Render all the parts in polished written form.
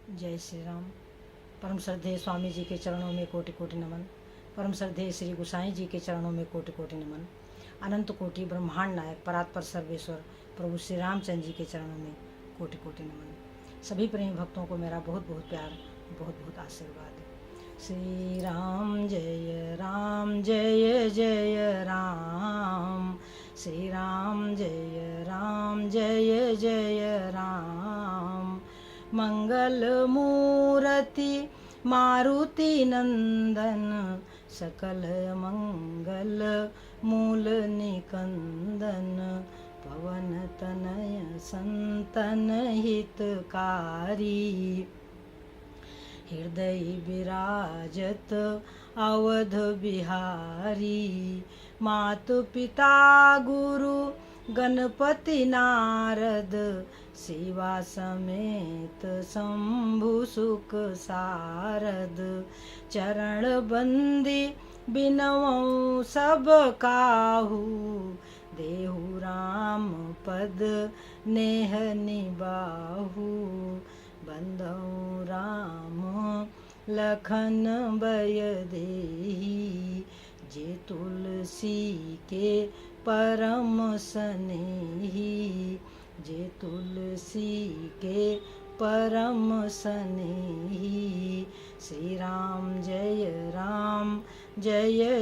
जय श्री राम। परम श्रद्धेय स्वामी जी के चरणों में कोटि कोटि नमन। परम श्रद्धेय श्री गोसाई जी के चरणों में कोटि कोटि नमन। अनंत कोटि ब्रह्मांड नायक परात्पर सर्वेश्वर प्रभु श्री रामचंद्र जी के चरणों में कोटि कोटि नमन। सभी प्रेमी भक्तों को मेरा बहुत बहुत प्यार, बहुत बहुत आशीर्वाद। श्री राम जय जय राम। श्री राम जय जय राम। मंगल मूर्ति मारुति नंदन, सकल मंगल मूल निकंदन। पवन तनय संतन हितकारी, हृदय विराजत अवध बिहारी। मात पिता गुरु गणपति नारद, शिवा समेत शंभु सुख सारद। चरण बंदी बिनवऊँ सब काहू, देहु राम पद नेह निबाहु। बंधौ राम लखन बय देही, जे तुलसी के परम सनेही। जे तुलसी के परम सनेही। श्री राम जय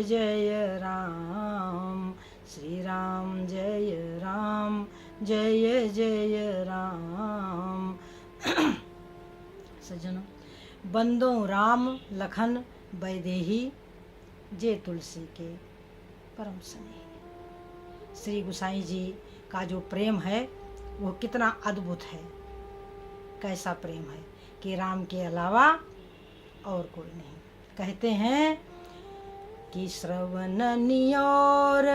जय राम। श्री राम जय जय राम। सज्जनों, बंदो राम लखन बैदेही, जे तुलसी के परम स्नेही। श्री गोसाई जी का जो प्रेम है वो कितना अद्भुत है। कैसा प्रेम है कि राम के अलावा और कोई नहीं। कहते हैं कि श्रवण नियोर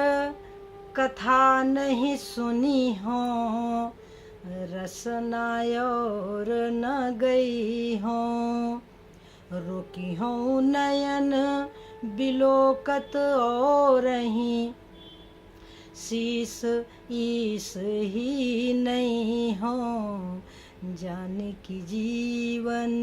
कथा नहीं सुनी हो, रसनायोर न गई हो। रोकी हो नयन बिलोकत और रही, शीस ईस ही नहीं हो। जानकी जीवन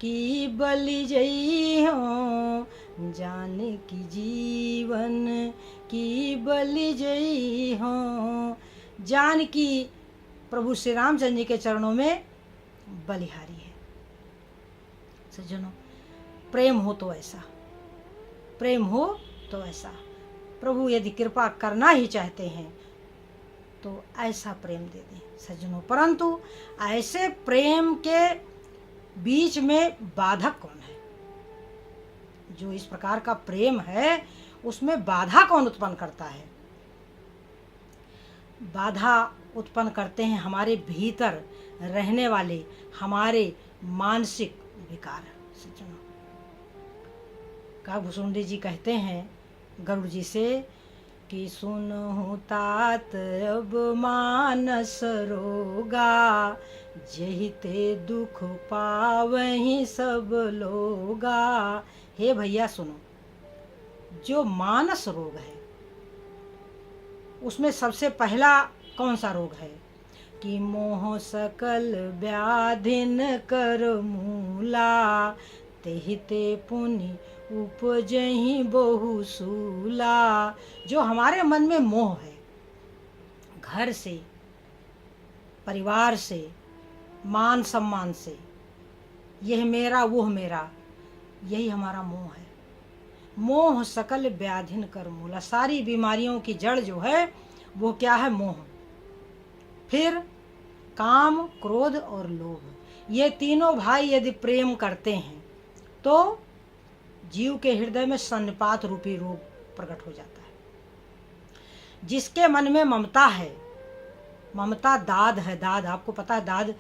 की बलि जई हो, जानकी जीवन की बलि जई हो। जानकी प्रभु श्री रामचंद्र जी के चरणों में बलिहारी है। सज्जनों, प्रेम हो तो ऐसा, प्रेम हो तो ऐसा। प्रभु यदि कृपा करना ही चाहते हैं तो ऐसा प्रेम दे दें सज्जनों। परंतु ऐसे प्रेम के बीच में बाधक कौन है? जो इस प्रकार का प्रेम है उसमें बाधा कौन उत्पन्न करता है? बाधा उत्पन्न करते हैं हमारे भीतर रहने वाले हमारे मानसिक विकार। सज्जनों, काकभूषुंडी जी कहते हैं गरुड़ जी से कि सुनहु तात अब मानस रोगा, जहि ते दुख पावहि सब लोगा। हे भैया सुनो, जो मानस रोग है उसमें सबसे पहला कौन सा रोग है कि मोह सकल व्याधिन कर मूला, तेहि ते पुनि उपजहि बहु सूला। जो हमारे मन में मोह है, घर से, परिवार से, मान सम्मान से, यह मेरा वह मेरा, यही हमारा मोह है। मोह सकल व्याधिन कर मूला, सारी बीमारियों की जड़ जो है वो क्या है? मोह। फिर काम, क्रोध और लोभ, ये तीनों भाई यदि प्रेम करते हैं तो जीव के हृदय में सन्निपात रूपी रोग प्रकट हो जाता है। जिसके मन में ममता है, ममता दाद है। दाद, आपको पता है, दाद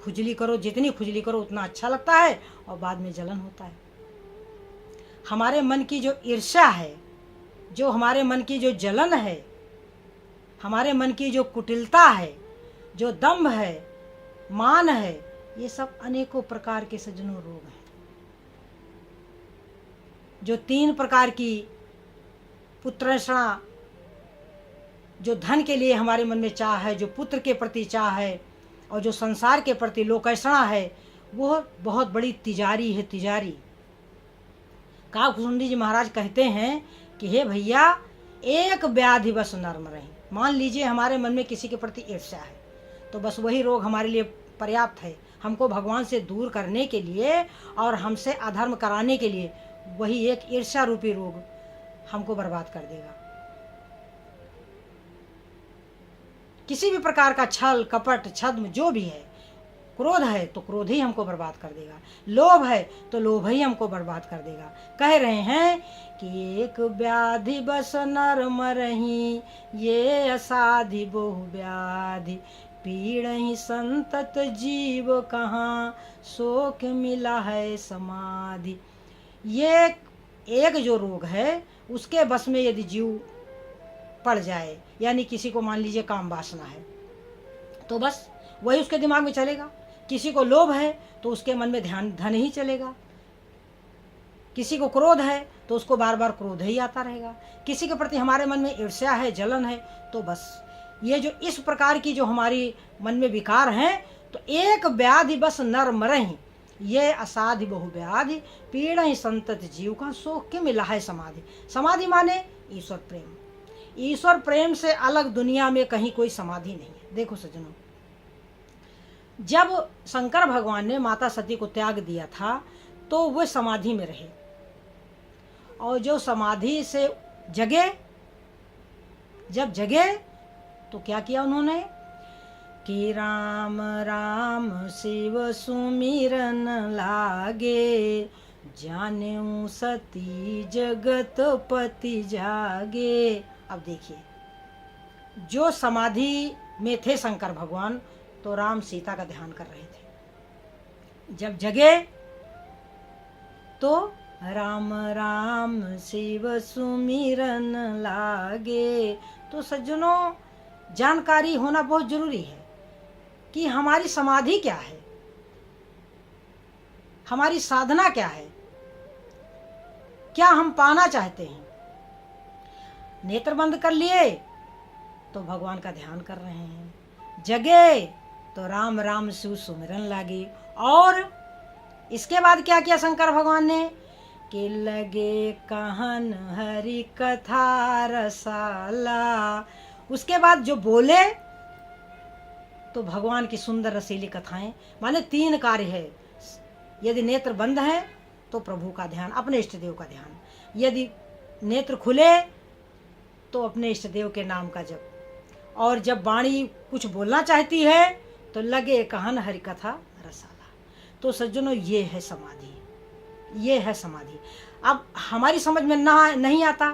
खुजली करो, जितनी खुजली करो उतना अच्छा लगता है और बाद में जलन होता है। हमारे मन की जो ईर्ष्या है, जो हमारे मन की जो जलन है, हमारे मन की जो कुटिलता है, जो दंभ है, मान है, ये सब अनेकों प्रकार के सज्जनों रोग हैं। जो 3 प्रकार की पुत्रैषणा, जो धन के लिए हमारे मन में चाह है, जो पुत्र के प्रति चाह है और जो संसार के प्रति लोकैषणा है, वो बहुत बड़ी तिजारी है, तिजारी। काकभुसुंडी जी महाराज कहते हैं कि हे भैया, एक व्याधि बस नर्म रही। मान लीजिए हमारे मन में किसी के प्रति ईर्ष्या है, तो बस वही रोग हमारे लिए पर्याप्त है। हमको भगवान से दूर करने के लिए और हमसे अधर्म कराने के लिए वही एक ईर्ष्या रूपी रोग हमको बर्बाद कर देगा। किसी भी प्रकार का छल कपट छद्म जो भी है, क्रोध है तो क्रोध ही हमको बर्बाद कर देगा, लोभ है तो लोभ ही हमको बर्बाद कर देगा। कह रहे हैं कि एक व्याधि बस नर मरही, ये असाधि बहु व्याधि, पीड़हि संतत जीव कहाँ, शोक मिला है समाधि। ये एक जो रोग है उसके बस में यदि जीव पड़ जाए, यानी किसी को मान लीजिए काम वासना है तो बस वही उसके दिमाग में चलेगा। किसी को लोभ है तो उसके मन में ध्यान धन ही चलेगा। किसी को क्रोध है तो उसको बार बार क्रोध ही आता रहेगा। किसी के प्रति हमारे मन में ईर्ष्या है, जलन है, तो बस ये जो इस प्रकार की जो हमारी मन में विकार हैं, तो एक व्याधि बस नर मरहि, ये असाधि बहु व्याधि, पीड़हि संतत जीव का, शोक के मिला है समाधि। समाधि माने ईश्वर प्रेम। ईश्वर प्रेम से अलग दुनिया में कहीं कोई समाधि नहीं है। देखो सज्जनों, जब शंकर भगवान ने माता सती को त्याग दिया था तो वे समाधि में रहे, और जो समाधि से जगे, जब जगे तो क्या किया उन्होंने कि राम राम शिव सुमिरन लागे, जानेऊ सती जगत पति जागे। अब देखिए, जो समाधि में थे शंकर भगवान तो राम सीता का ध्यान कर रहे थे, जब जगे तो राम राम शिव सुमिरन लागे। तो सज्जनों, जानकारी होना बहुत जरूरी है कि हमारी समाधि क्या है, हमारी साधना क्या है, क्या हम पाना चाहते हैं। नेत्र बंद कर लिए तो भगवान का ध्यान कर रहे हैं, जगे तो राम राम शिव सुमिरन लागे। और इसके बाद क्या किया शंकर भगवान ने कि लगे कहन हरि कथा रसाला। उसके बाद जो बोले तो भगवान की सुंदर रसीली कथाएं, माने 3 कार्य है। यदि नेत्र बंद है तो प्रभु का ध्यान, अपने इष्ट देव का ध्यान। यदि नेत्र खुले तो अपने इष्ट देव के नाम का जप। और जब वाणी कुछ बोलना चाहती है तो लगे कहन हरि कथा रसाला। तो सज्जनों, ये है समाधि, ये है समाधि। अब हमारी समझ में नहीं आता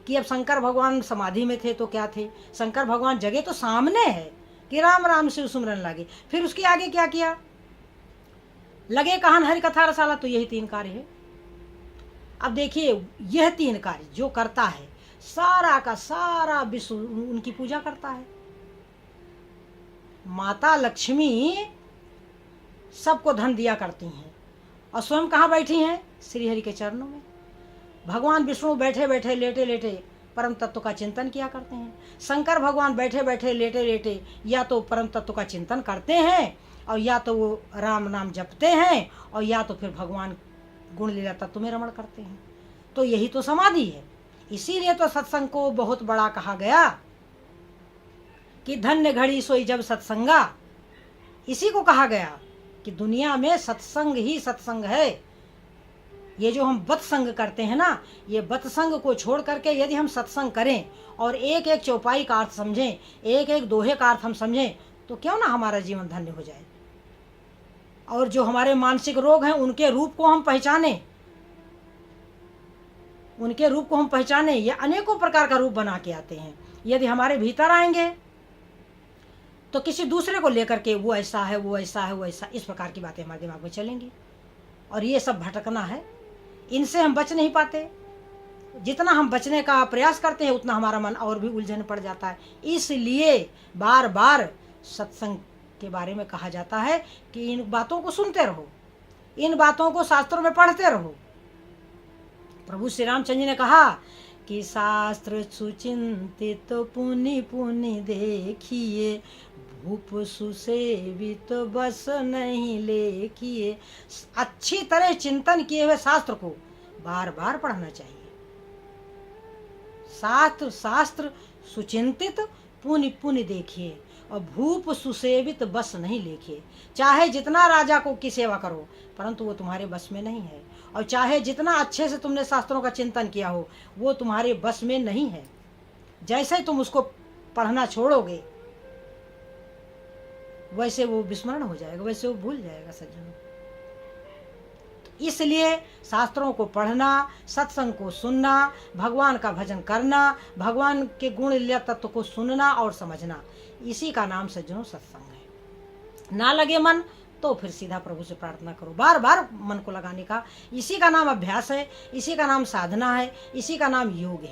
कि अब शंकर भगवान समाधि में थे तो क्या थे। शंकर भगवान जगे तो सामने है कि राम राम शिव सुमिरन लागे। फिर उसके आगे क्या किया, लगे कहन हरि कथा रसाला। तो यही 3 कार्य है। अब देखिए, यह 3 कार्य जो करता है, सारा का सारा विश्व उनकी पूजा करता है। माता लक्ष्मी सबको धन दिया करती हैं और स्वयं कहाँ बैठी हैं, श्री हरि के चरणों में। भगवान विष्णु बैठे बैठे लेटे लेटे परम तत्व का चिंतन किया करते हैं। शंकर भगवान बैठे बैठे लेटे लेटे या तो परम तत्व का चिंतन करते हैं, और या तो वो राम नाम जपते हैं, और या तो फिर भगवान गुण लीला तत्व में रमण करते हैं। तो यही तो समाधि है। इसीलिए तो सत्संग को बहुत बड़ा कहा गया कि धन्य घड़ी सोई जब सत्संगा। इसी को कहा गया कि दुनिया में सत्संग ही सत्संग है। ये जो हम बतसंग करते हैं ना, ये बतसंग को छोड़ करके यदि हम सत्संग करें और एक एक चौपाई का अर्थ समझें, एक एक दोहे का अर्थ हम समझें, तो क्यों ना हमारा जीवन धन्य हो जाए। और जो हमारे मानसिक रोग हैं उनके रूप को हम पहचानें, उनके रूप को हम पहचानें। ये अनेकों प्रकार का रूप बना के आते हैं। यदि हमारे भीतर आएंगे तो किसी दूसरे को लेकर के वो ऐसा है, वो ऐसा है, वो ऐसा, इस प्रकार की बातें हमारे दिमाग में चलेंगी। और ये सब भटकना है, इनसे हम बच नहीं पाते। जितना हम बचने का प्रयास करते हैं उतना हमारा मन और भी उलझन पड़ जाता है। इसलिए बार बार सत्संग के बारे में कहा जाता है कि इन बातों को सुनते रहो, इन बातों को शास्त्रों में पढ़ते रहो। प्रभु श्री रामचंद्र जी ने कहा कि शास्त्र सुचिंतित पुनि पुनि देखिए, भूप सुसेवित बस नहीं लेखिए। अच्छी तरह चिंतन किए हुए शास्त्र को बार बार पढ़ना चाहिए। शास्त्र सुचिंतित पुण्य पुण्य देखिए, और भूप सुसेवित बस नहीं लेखिए। चाहे जितना राजा को की सेवा करो, परंतु वो तुम्हारे बस में नहीं है। और चाहे जितना अच्छे से तुमने शास्त्रों का चिंतन किया हो, वो तुम्हारे बस में नहीं है। जैसे ही तुम उसको पढ़ना छोड़ोगे, वैसे वो विस्मरण हो जाएगा, वैसे वो भूल जाएगा सज्जनों। तो इसलिए शास्त्रों को पढ़ना, सत्संग को सुनना, भगवान का भजन करना, भगवान के गुण लीला तत्व को सुनना और समझना, इसी का नाम सज्जनों सत्संग है। ना लगे मन तो फिर सीधा प्रभु से प्रार्थना करो, बार बार मन को लगाने का। इसी का नाम अभ्यास है, इसी का नाम साधना है, इसी का नाम योग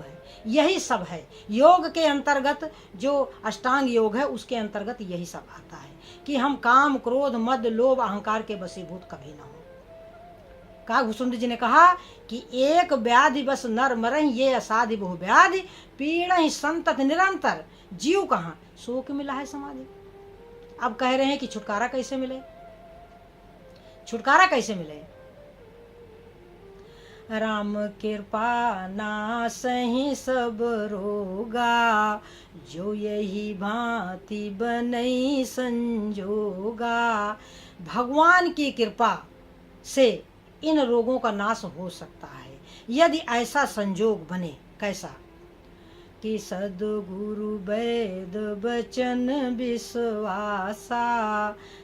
है। यही सब है। योग के अंतर्गत जो अष्टांग योग है, उसके अंतर्गत यही सब आता है कि हम काम, क्रोध, मद, लोभ, अहंकार के वशीभूत कभी ना हो। कहा घुसुंड जी ने कहा कि एक व्याधि बस नर मरहि, ये असाधि बहु व्याधि, पीड़हि संतत निरंतर, जीव कहाँ शोक मिला है समाधि। अब कह रहे हैं कि छुटकारा कैसे मिले, छुटकारा कैसे मिले। राम कृपा नासहि सब रोगा, जो यही भांति बनई संजोगा। भगवान की कृपा से इन रोगों का नाश हो सकता है, यदि ऐसा संजोग बने। कैसा कि सद्गुरु वैद बचन विश्वासा,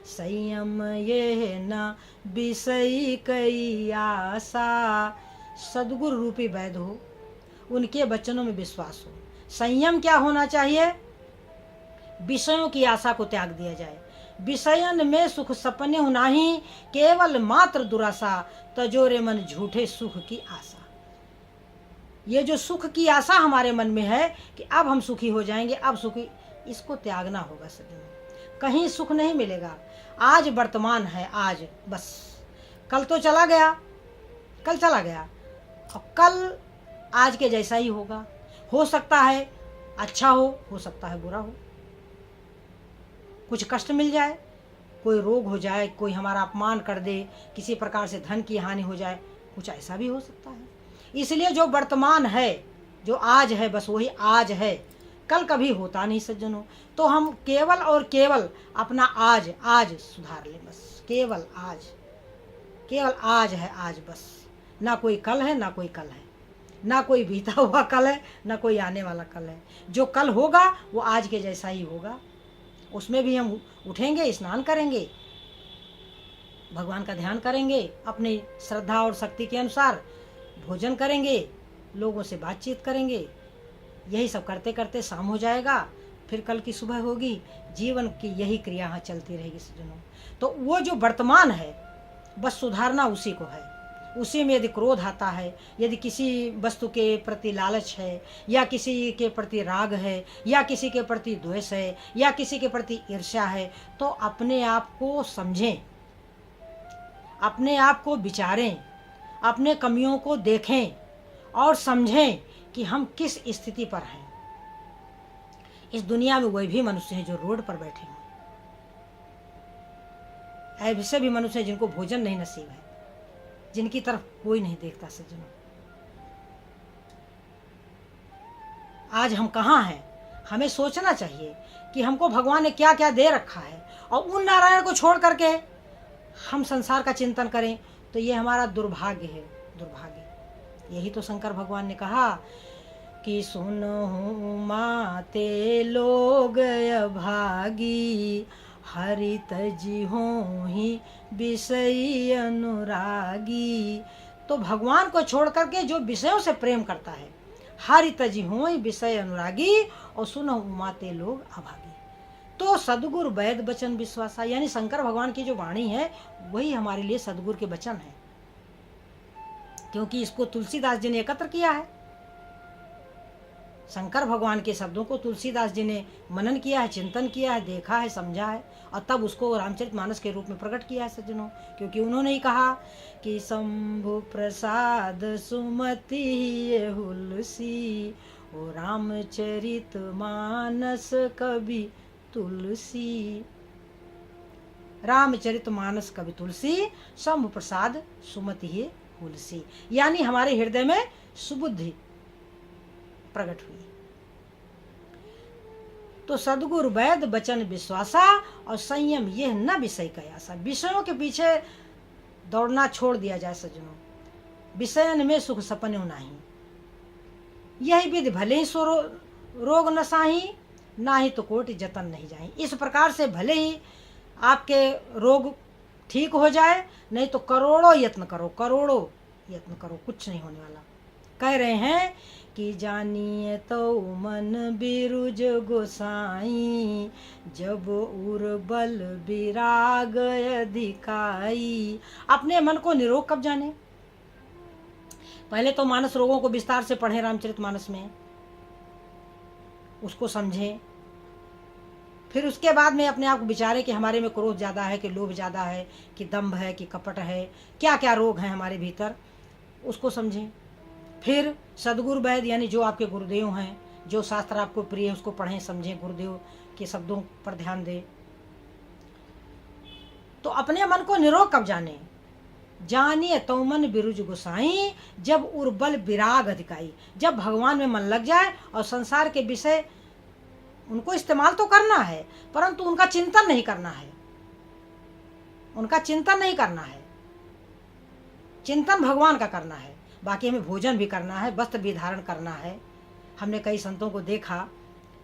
संयम ये न विषय कई आशा। सद्गुरु रूपी वैद हो, उनके वचनों में विश्वास हो। संयम क्या होना चाहिए? विषयों की आशा को त्याग दिया जाए। विषयन में सुख सपने हो नाही, केवल मात्र दुराशा, तजोरे मन झूठे सुख की आशा। ये जो सुख की आशा हमारे मन में है कि अब हम सुखी हो जाएंगे, अब सुखी, इसको त्यागना होगा सज्जनों। कहीं सुख नहीं मिलेगा। आज वर्तमान है, आज बस। कल तो चला गया, कल चला गया, और कल आज के जैसा ही होगा। हो सकता है अच्छा हो सकता है बुरा हो। कुछ कष्ट मिल जाए, कोई रोग हो जाए, कोई हमारा अपमान कर दे, किसी प्रकार से धन की हानि हो जाए, कुछ ऐसा भी हो सकता है। इसलिए जो वर्तमान है, जो आज है, बस वही आज है, कल कभी होता नहीं सज्जनों। तो हम केवल और केवल अपना आज सुधार लें बस। केवल आज है, आज बस। ना कोई कल है, ना कोई कल है, ना कोई बीता हुआ कल है, ना कोई आने वाला कल है। जो कल होगा वो आज के जैसा ही होगा। उसमें भी हम उठेंगे, स्नान करेंगे, भगवान का ध्यान करेंगे, अपनी श्रद्धा और शक्ति के अनुसार भोजन करेंगे, लोगों से बातचीत करेंगे। यही सब करते करते शाम हो जाएगा, फिर कल की सुबह होगी। जीवन की यही क्रिया यहाँ चलती रहेगी सज्जनों। तो वो जो वर्तमान है, बस सुधारना उसी को है। उसी में यदि क्रोध आता है, यदि किसी वस्तु के प्रति लालच है, या किसी के प्रति राग है, या किसी के प्रति द्वेष है, या किसी के प्रति ईर्ष्या है, तो अपने आप को समझें, अपने आप को विचारें, अपने कमियों को देखें और समझें कि हम किस स्थिति पर हैं। इस दुनिया में वही भी मनुष्य हैं जो रोड पर बैठे हैं, ऐसे भी मनुष्य हैं जिनको भोजन नहीं नसीब है, जिनकी तरफ कोई नहीं देखता सज्जनों। आज हम कहाँ हैं? हमें सोचना चाहिए कि हमको भगवान ने क्या क्या दे रखा है, और उन नारायण को छोड़ करके हम संसार का चिंतन करें, तो ये हमारा दुर्भाग्य है, दुर्भाग्य। यही तो शंकर भगवान ने कहा कि सुनहु माते लोग भागी, हरि तजी होहि विषय अनुरागी। तो भगवान को छोड़ करके जो विषयों से प्रेम करता है, हरि तजी होहि विषय अनुरागी, और सुनहु माते लोग अभागी। तो सद्गुरु वैद वचन विश्वासा, यानी शंकर भगवान की जो वाणी है, वही हमारे लिए सद्गुरु के वचन है, क्योंकि इसको तुलसीदास जी ने एकत्र किया है। शंकर भगवान के शब्दों को तुलसीदास जी ने मनन किया है, चिंतन किया है, देखा है, समझा है, और तब उसको रामचरितमानस के रूप में प्रकट किया है सज्जनों। क्योंकि उन्होंने ही कहा कि शंभु प्रसाद सुमति ये हुलसी, ओ रामचरित मानस कवि तुलसी। रामचरितमानस कवि तुलसी, शंभु प्रसाद सुमति ही हुलसी। यानी हमारे हृदय में सुबुद्धि प्रकट हुई। तो सद्गुरु वैद बचन विश्वासा, और संयम यह न विषय कयासा। विषयों के पीछे दौड़ना छोड़ दिया जाए सज्जनों। विषयन में सुख सपने नाही, यही विधि भले ही सो रोग न साही, ना ही तो कोटि जतन नहीं जाए। इस प्रकार से भले ही आपके रोग ठीक हो जाए, नहीं तो करोड़ों यत्न करो, करोड़ों यत्न करो, कुछ नहीं होने वाला। कह रहे हैं कि जानिए तो मन बिरुज गोसाई, जब उर्बल विराग अधिकाई। अपने मन को निरोग कब जाने? पहले तो मानस रोगों को विस्तार से पढ़ें रामचरितमानस में, उसको समझें। फिर उसके बाद में अपने आप को विचारें कि हमारे में क्रोध ज़्यादा है कि लोभ ज़्यादा है कि दंभ है कि कपट है, क्या क्या रोग हैं हमारे भीतर, उसको समझें। फिर सद्गुरु वैद यानी जो आपके गुरुदेव हैं, जो शास्त्र आपको प्रिय है, उसको पढ़ें, समझें, गुरुदेव के शब्दों पर ध्यान दें। तो अपने मन को निरोग कब जाने? जानिए तो मन बिरुज गोसाई, जब उर्बल विराग अधिकाई। जब भगवान में मन लग जाए और संसार के विषय उनको इस्तेमाल तो करना है, परंतु उनका चिंतन नहीं करना है, उनका चिंतन नहीं करना है। चिंतन भगवान का करना है। बाकी हमें भोजन भी करना है, वस्त्र भी धारण करना है। हमने कई संतों को देखा,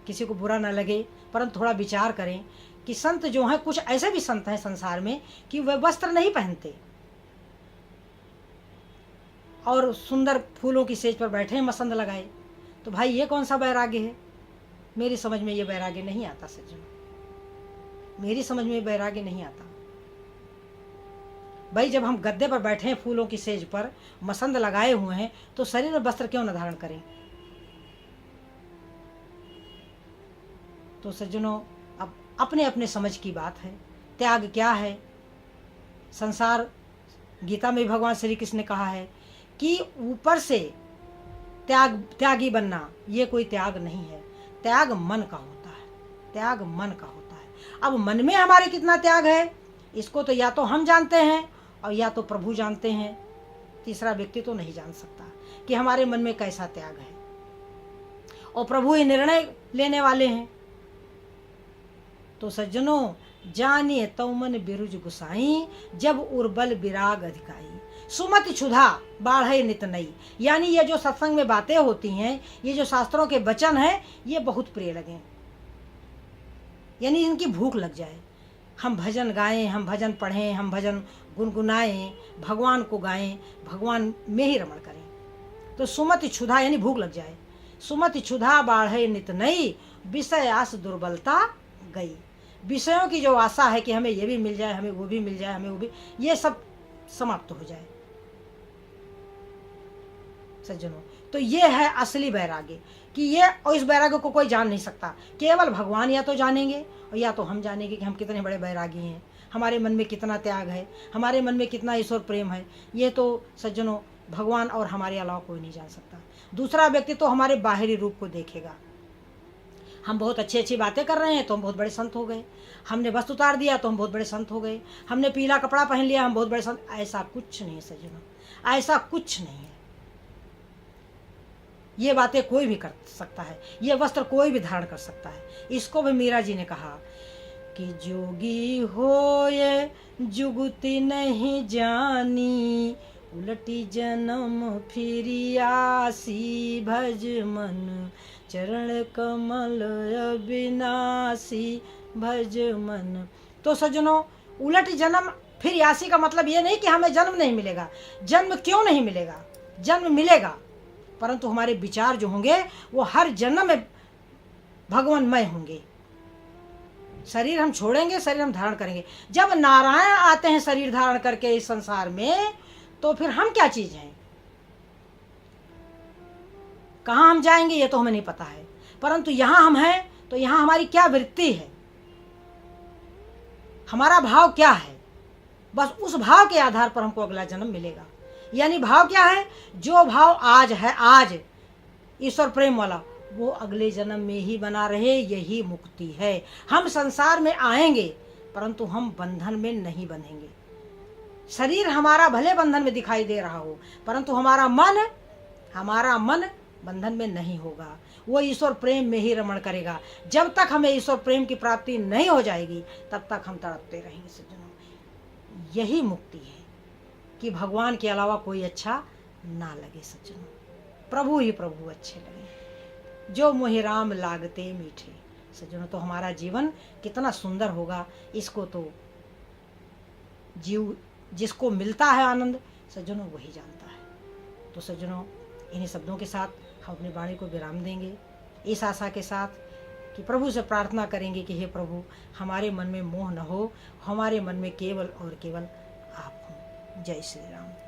किसी को बुरा ना लगे, परंतु थोड़ा विचार करें कि संत जो हैं, कुछ ऐसे भी संत हैं संसार में कि वे वस्त्र नहीं पहनते और सुंदर फूलों की सेज पर बैठे हैं मसंद लगाए। तो भाई ये कौन सा वैराग्य है? मेरी समझ में ये वैराग्य नहीं आता सज्जनों, मेरी समझ में वैराग्य नहीं आता। भाई जब हम गद्दे पर बैठे हैं फूलों की सेज पर, मसंद लगाए हुए हैं, तो शरीर में वस्त्र क्यों न धारण करें? तो सज्जनों, अब अपने अपने समझ की बात है। त्याग क्या है? संसार, गीता में भगवान श्री कृष्ण ने कहा है कि ऊपर से त्यागी बनना ये कोई त्याग नहीं है। त्याग मन का होता है, त्याग मन का होता है। अब मन में हमारे कितना त्याग है, इसको तो या तो हम जानते हैं और या तो प्रभु जानते हैं। तीसरा व्यक्ति तो नहीं जान सकता कि हमारे मन में कैसा त्याग है, और प्रभु ही निर्णय लेने वाले हैं। तो सज्जनों, जानिए तो मन बिरुज गुसाई, जब उर्बल विराग अधिकाई। सुमति क्षुधा बाढ़े नित नई। यानी ये जो सत्संग में बातें होती हैं, ये जो शास्त्रों के वचन हैं, ये बहुत प्रिय लगे, यानी इनकी भूख लग जाए। हम भजन गाएं, हम भजन पढ़ें, हम भजन गुनगुनाएं, भगवान को गाएं, भगवान में ही रमण करें। तो सुमति क्षुधा यानी भूख लग जाए। सुमति क्षुधा बाढ़े नित नई, विषय आस दुर्बलता गई। विषयों की जो आशा है कि हमें ये भी मिल जाए, हमें वो भी मिल जाए, हमें वो भी, ये सब समाप्त हो जाए सज्जनों। तो ये है असली वैराग्य, कि ये, और इस वैराग्य को कोई जान नहीं सकता। केवल भगवान या तो जानेंगे और या तो हम जानेंगे कि हम कितने बड़े वैरागी हैं, हमारे मन में कितना त्याग है, हमारे मन में कितना ईश्वर प्रेम है। ये तो सज्जनों भगवान और हमारे अलावा कोई नहीं जान सकता। दूसरा व्यक्ति तो हमारे बाहरी रूप को देखेगा। हम बहुत अच्छी अच्छी बातें कर रहे हैं तो हम बहुत बड़े संत हो गए, हमने वस्त्र उतार दिया तो हम बहुत बड़े संत हो गए, हमने पीला कपड़ा पहन लिया हम बहुत बड़े संत। ऐसा कुछ नहीं सज्जनों, ऐसा कुछ नहीं है। ये बातें कोई भी कर सकता है, ये वस्त्र कोई भी धारण कर सकता है। इसको भी मीरा जी ने कहा कि जोगी होए जुगति नहीं जानी, उलटी जन्म फिरी आसी, भज मन चरण कमल अविनाशी, भज मन। तो सज्जनों, उलट जन्म फिर यासी का मतलब ये नहीं कि हमें जन्म नहीं मिलेगा। जन्म क्यों नहीं मिलेगा? जन्म मिलेगा, परंतु हमारे विचार जो होंगे वो हर जन्म में भगवानमय होंगे। शरीर हम छोड़ेंगे, शरीर हम धारण करेंगे। जब नारायण आते हैं शरीर धारण करके इस संसार में, तो फिर हम क्या चीज हैं? कहाँ हम जाएंगे ये तो हमें नहीं पता है, परंतु यहाँ हम हैं तो यहाँ हमारी क्या वृत्ति है, हमारा भाव क्या है, बस उस भाव के आधार पर हमको अगला जन्म मिलेगा। यानी भाव क्या है? जो भाव आज है, आज ईश्वर प्रेम वाला, वो अगले जन्म में ही बना रहे, यही मुक्ति है। हम संसार में आएंगे परंतु हम बंधन में नहीं बंधेंगे। शरीर हमारा भले बंधन में दिखाई दे रहा हो परंतु हमारा मन बंधन में नहीं होगा। वो ईश्वर प्रेम में ही रमण करेगा। जब तक हमें ईश्वर प्रेम की प्राप्ति नहीं हो जाएगी तब तक हम तड़पते रहेंगे सज्जनों। यही मुक्ति है कि भगवान के अलावा कोई अच्छा ना लगे सज्जनों, प्रभु ही प्रभु अच्छे लगे। जो मोहि राम लागते मीठे सज्जनों, तो हमारा जीवन कितना सुंदर होगा। इसको तो जिसको मिलता है आनंद सज्जनों वही जानता है। तो सज्जनों, इन्हीं शब्दों के साथ हम अपनी वाणी को विराम देंगे, इस आशा के साथ कि प्रभु से प्रार्थना करेंगे कि हे प्रभु, हमारे मन में मोह न हो, हमारे मन में केवल और केवल आप हो। जय श्री राम।